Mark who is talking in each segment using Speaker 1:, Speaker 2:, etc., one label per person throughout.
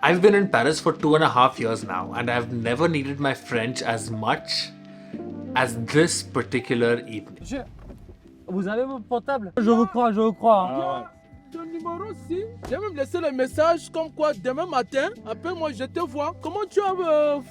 Speaker 1: I've been in Paris for 2.5 years now, and I've never needed my French as much as this particular evening.
Speaker 2: Monsieur, vous avez mon portable? Je vous crois, je vous crois.
Speaker 3: Ah ouais. Ton numéro si, j'ai même laissé le message comme quoi demain matin, appelle-moi, je te vois. Comment tu as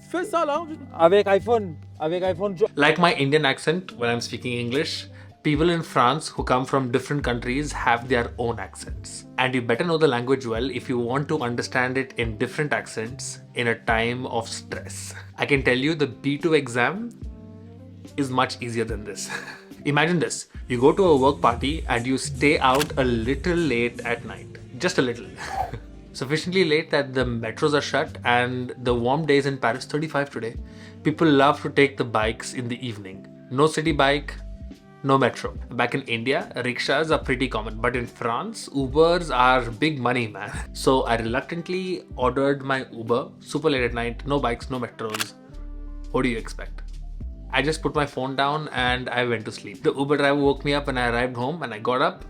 Speaker 3: fait ça là?
Speaker 2: Avec iPhone. Avec iPhone.
Speaker 1: Like my Indian accent when I'm speaking English, people in France who come from different countries have their own accents. And you better know the language well if you want to understand it in different accents in a time of stress. I can tell you the B2 exam is much easier than this. Imagine this, you go to a work party and you stay out a little late at night. Just a little. Sufficiently late that the metros are shut and the warm days in Paris, 35 today. People love to take the bikes in the evening. No city bike, no metro. Back in India, rickshaws are pretty common, but in France, Ubers are big money, man. So I reluctantly ordered my Uber, super late at night, no bikes, no metros. What do you expect? I just put my phone down and I went to sleep. The Uber driver woke me up and I arrived home and I got up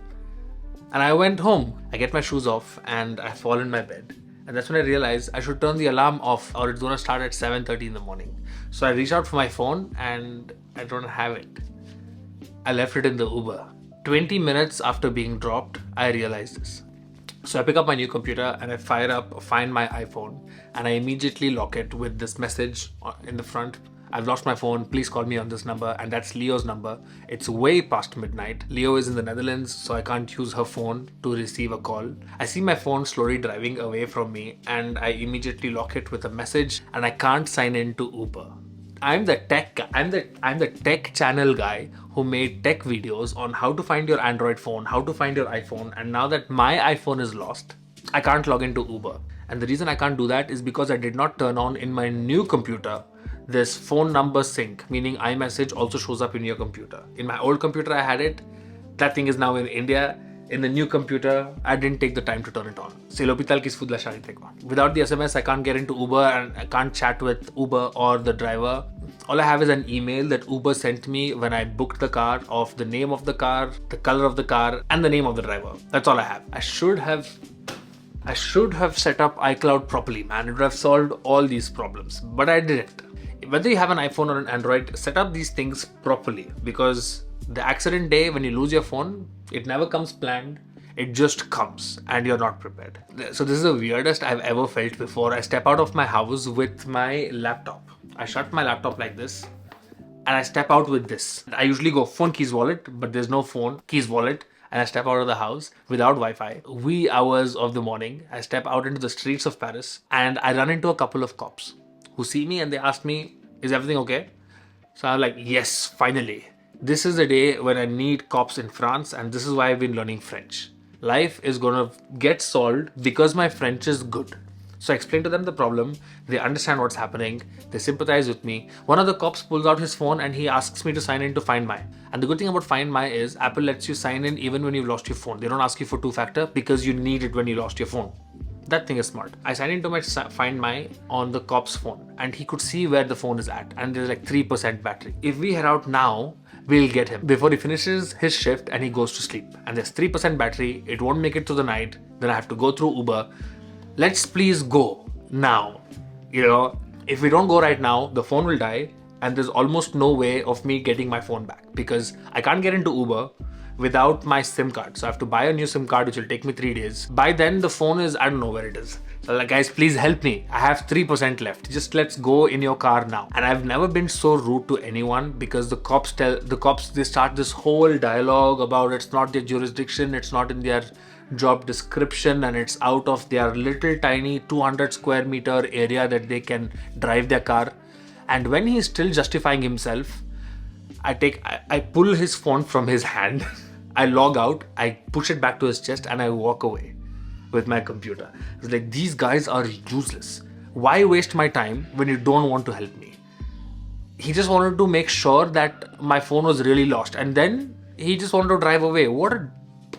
Speaker 1: and I went home. I get my shoes off and I fall in my bed. And that's when I realized I should turn the alarm off or it's gonna start at 7:30 in the morning. So I reach out for my phone and I don't have it. I left it in the Uber. 20 minutes after being dropped, I realized this. So I pick up my new computer and I find my iPhone and I immediately lock it with this message in the front. I've lost my phone, please call me on this number, and that's Leo's number. It's way past midnight. Leo is in the Netherlands, so I can't use her phone to receive a call. I see my phone slowly driving away from me and I immediately lock it with a message and I can't sign in to Uber. I'm the tech channel guy who made tech videos on how to find your Android phone, how to find your iPhone, and now that my iPhone is lost, I can't log into Uber. And the reason I can't do that is because I did not turn on in my new computer this phone number sync, meaning iMessage also shows up in your computer. In my old computer I had it, that thing is now in India. In the new computer, I didn't take the time to turn it on. Without the SMS, I can't get into Uber and I can't chat with Uber or the driver. All I have is an email that Uber sent me when I booked the car of the name of the car, the color of the car, and the name of the driver. That's all I have. I should have set up iCloud properly, man. It would have solved all these problems, but I didn't. Whether you have an iPhone or an Android, set up these things properly because the accident day when you lose your phone, it never comes planned. It just comes and you're not prepared. So this is the weirdest I've ever felt before. I step out of my house with my laptop. I shut my laptop like this and I step out with this. I usually go phone, keys, wallet, but there's no phone, keys, wallet. And I step out of the house without Wi-Fi. Wee hours of the morning, I step out into the streets of Paris and I run into a couple of cops who see me and they ask me, is everything okay? So I'm like, yes, finally. This is the day when I need cops in France and this is why I've been learning French. Life is gonna get solved because my French is good. So I explain to them the problem, they understand what's happening, they sympathize with me. One of the cops pulls out his phone and he asks me to sign in to Find My. And the good thing about Find My is Apple lets you sign in even when you've lost your phone. They don't ask you for two-factor because you need it when you lost your phone. That thing is smart. I signed into my Find My on the cop's phone and he could see where the phone is at and there's like 3% battery. If we head out now, we'll get him before he finishes his shift and he goes to sleep. And there's 3% battery, it won't make it through the night, then I have to go through Uber. Let's please go now. If we don't go right now, the phone will die and there's almost no way of me getting my phone back because I can't get into Uber without my SIM card. So I have to buy a new SIM card, which will take me 3 days. By then, the phone is, I don't know where it is. So like, guys, please help me. I have 3% left. Just let's go in your car now. And I've never been so rude to anyone because the cops, they start this whole dialogue about it's not their jurisdiction, it's not in their job description, and it's out of their little tiny 200 square meter area that they can drive their car. And when he's still justifying himself, I pull his phone from his hand, I log out, I push it back to his chest and I walk away with my computer. It's like, these guys are useless. Why waste my time when you don't want to help me? He just wanted to make sure that my phone was really lost and then he just wanted to drive away. What a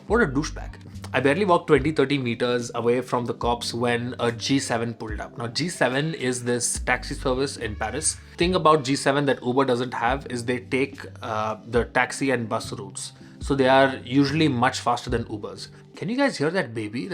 Speaker 1: douchebag. I barely walked 20-30 meters away from the cops when a G7 pulled up. Now G7 is this taxi service in Paris. Thing about G7 that Uber doesn't have is they take the taxi and bus routes. So they are usually much faster than Ubers. Can you guys hear that baby?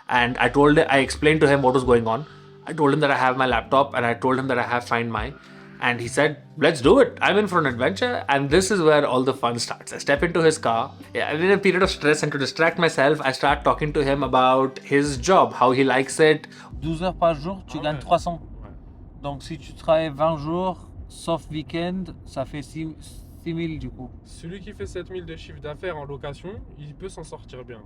Speaker 1: And I explained to him what was going on. I told him that I have my laptop and I told him that I have Find My. And he said, let's do it. I'm in for an adventure. And this is where all the fun starts. I step into his car. I'm in a period of stress, and to distract myself, I start talking to him about his job, how he likes it.
Speaker 2: 12 heures par jour, tu gagnes 300. Donc si tu travailles 20 jours, sauf week-end, ça fait 6 000 du coup.
Speaker 4: Celui qui fait 7000 de chiffre d'affaires en location, il peut s'en sortir bien.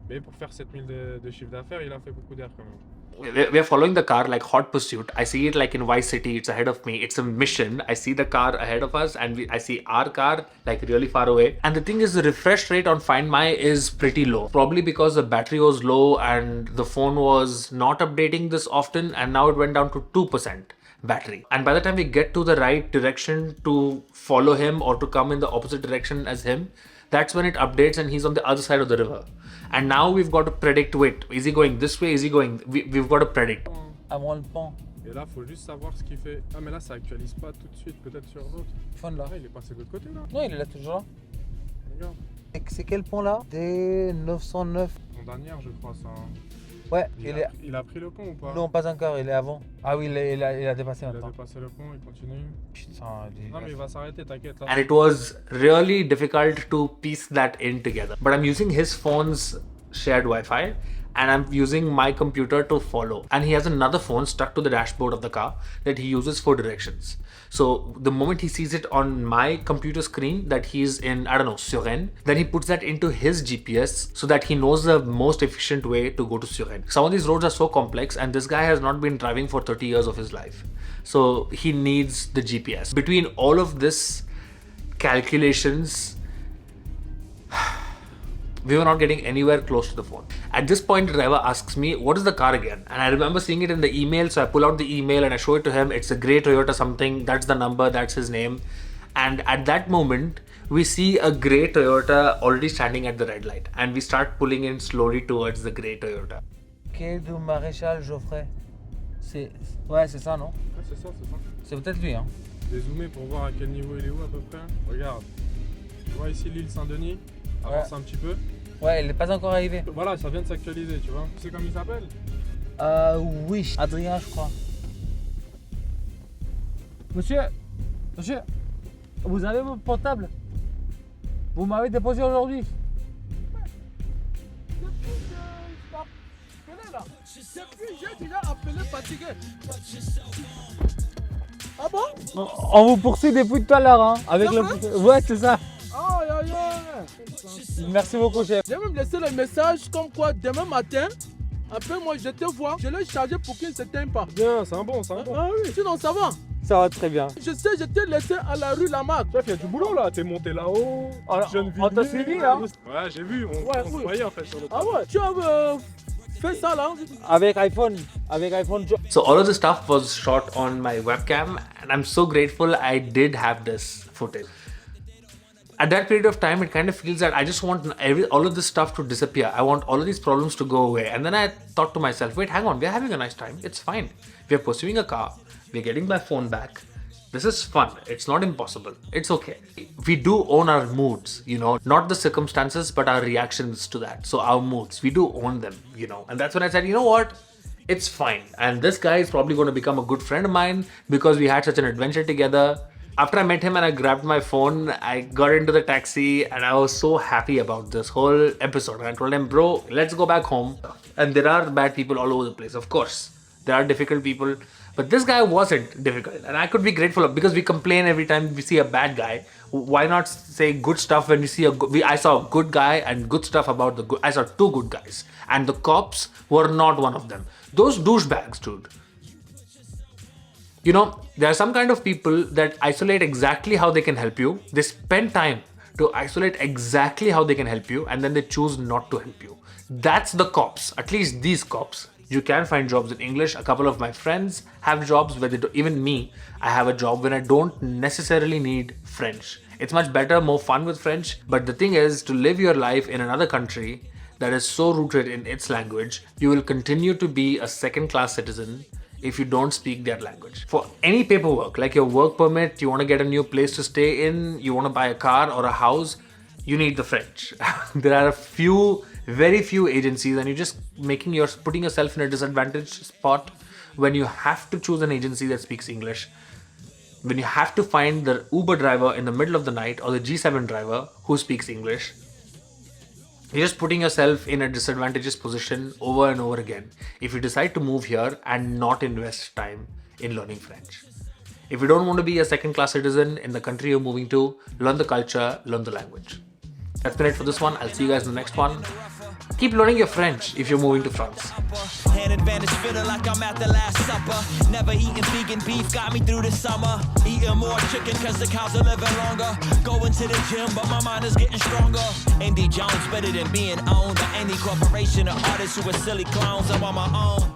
Speaker 4: Mais pour faire 7000 de chiffre d'affaires, il a fait beaucoup d'heures quand même.
Speaker 1: We are following the car like hot pursuit. I see it like in Vice City. It's ahead of me. It's a mission. I see the car ahead of us, and I see our car like really far away. And the thing is, the refresh rate on Find My is pretty low. Probably because the battery was low and the phone was not updating this often, and now it went down to 2% battery. And by the time we get to the right direction to follow him or to come in the opposite direction as him, that's when it updates and he's on the other side of the river. And now we've got to predict, wait, is he going this way? Is he going? We've got to predict.
Speaker 2: Avant le pont.
Speaker 4: Et là, faut juste savoir ce qu'il fait. Ah, mais là, ça actualise pas tout de suite, peut-être sur l'autre.
Speaker 2: Fun là.
Speaker 4: Ah, il est passé de l'autre côté là.
Speaker 2: Non, il est là toujours là.
Speaker 4: Regarde.
Speaker 2: C'est quel pont là? D909.
Speaker 4: En dernière, je crois, ça. Hein.
Speaker 2: Ouais,
Speaker 4: Il a pris le pont ou pas?
Speaker 2: Non, pas encore, il est avant. Ah oui, il a dépassé
Speaker 4: Il a
Speaker 2: maintenant.
Speaker 4: dépassé le pont, il continue.
Speaker 2: Putain,
Speaker 4: Non, mais il va s'arrêter, t'inquiète. Là.
Speaker 1: And it was really difficult to piece that in together. But I'm using his phone's shared Wi-Fi, and I'm using my computer to follow. And he has another phone stuck to the dashboard of the car that he uses for directions. So the moment he sees it on my computer screen that he's in, I don't know, Seine, then he puts that into his GPS so that he knows the most efficient way to go to Seine. Some of these roads are so complex, and this guy has not been driving for 30 years of his life. So he needs the GPS. Between all of this calculations, we were not getting anywhere close to the phone. At this point, the driver asks me, what is the car again? And I remember seeing it in the email, so I pull out the email and I show it to him. It's a grey Toyota something, that's the number, that's his name. And at that moment, we see a grey Toyota already standing at the red light. And we start pulling in slowly towards the grey Toyota.
Speaker 2: Quai du Maréchal Geoffrey. Ouais, c'est ça, non?
Speaker 4: Ouais, c'est ça, c'est ça.
Speaker 2: C'est peut-être lui, hein.
Speaker 4: Dézoomer pour voir à quel niveau il est où à peu près. Regarde. Tu vois ici l'île Saint-Denis? Avance un petit peu.
Speaker 2: Ouais, il n'est pas encore arrivé.
Speaker 4: Voilà, ça vient de s'actualiser, tu vois. Tu sais comment il s'appelle?
Speaker 2: Oui. Adrien, je crois. Monsieur, vous avez mon portable? Vous m'avez déposé aujourd'hui.
Speaker 3: Depuis, j'ai déjà appelé fatigué. Ah bon?
Speaker 2: On vous poursuit depuis tout à l'heure, hein. Avec
Speaker 3: C'est
Speaker 2: le...
Speaker 3: vrai?
Speaker 2: Ouais, c'est ça.
Speaker 3: Aïe aïe aïe.
Speaker 2: Merci beaucoup, chef.
Speaker 3: J'ai même laissé le message comme quoi demain matin, après moi je te vois, je l'ai chargé pour qu'il ne s'éteigne pas.
Speaker 4: Bien, c'est un bon, c'est un bon.
Speaker 3: Ah oui, sinon ça va.
Speaker 2: Ça va très bien.
Speaker 3: Je sais, je t'ai laissé à la rue Lamarck.
Speaker 4: Chef, il y a du boulot là, t'es monté là-haut.
Speaker 2: Alors,
Speaker 4: Jeune
Speaker 2: on t'a
Speaker 4: Villiers.
Speaker 2: suivi, hein.
Speaker 4: Ouais, j'ai vu, on
Speaker 3: Ouais,
Speaker 4: se
Speaker 3: oui.
Speaker 4: voyait en fait sur le
Speaker 3: Ah ouais, tu as fait ça là?
Speaker 2: Avec iPhone.
Speaker 1: So all of the stuff was shot on my webcam, and I'm so grateful I did have this footage. At that period of time, it kind of feels that I just want all of this stuff to disappear. I want all of these problems to go away. And then I thought to myself, wait, hang on, we're having a nice time. It's fine. We're pursuing a car. We're getting my phone back. This is fun. It's not impossible. It's okay. We do own our moods, you know, not the circumstances, but our reactions to that. So our moods, we do own them, you know. And that's when I said, you know what? It's fine. And this guy is probably going to become a good friend of mine because we had such an adventure together. After I met him and I grabbed my phone, I got into the taxi and I was so happy about this whole episode. And I told him, bro, let's go back home. And there are bad people all over the place, of course. There are difficult people. But this guy wasn't difficult. And I could be grateful of, because we complain every time we see a bad guy. Why not say good stuff when we see I saw a good guy and good stuff about the good. I saw two good guys. And the cops were not one of them. Those douchebags, dude. You know, there are some kind of people that isolate exactly how they can help you. They spend time to isolate exactly how they can help you, and then they choose not to help you. That's the cops, at least these cops. You can find jobs in English. A couple of my friends have jobs where they do, even me, I have a job when I don't necessarily need French. It's much better, more fun with French. But the thing is, to live your life in another country that is so rooted in its language, you will continue to be a second-class citizen if you don't speak their language. For any paperwork, like your work permit, you want to get a new place to stay in, you want to buy a car or a house, you need the French. There are a few very few agencies, and you're just putting yourself in a disadvantaged spot when you have to choose an agency that speaks English. When you have to find the Uber driver in the middle of the night or the G7 driver who speaks English, you're just putting yourself in a disadvantageous position over and over again if you decide to move here and not invest time in learning French. If you don't want to be a second-class citizen in the country you're moving to, learn the culture, learn the language. That's been it for this one. I'll see you guys in the next one. Keep learning your French if you're moving to France.
Speaker 5: Hand advantage, feeling like I'm at the last supper. Never eating vegan beef, got me through the summer. Eating more chicken cause the cows are living longer. Going to the gym, but my mind is getting stronger. Indy Jones better than being owned by any corporation or artists who are silly clowns. I'm on my own.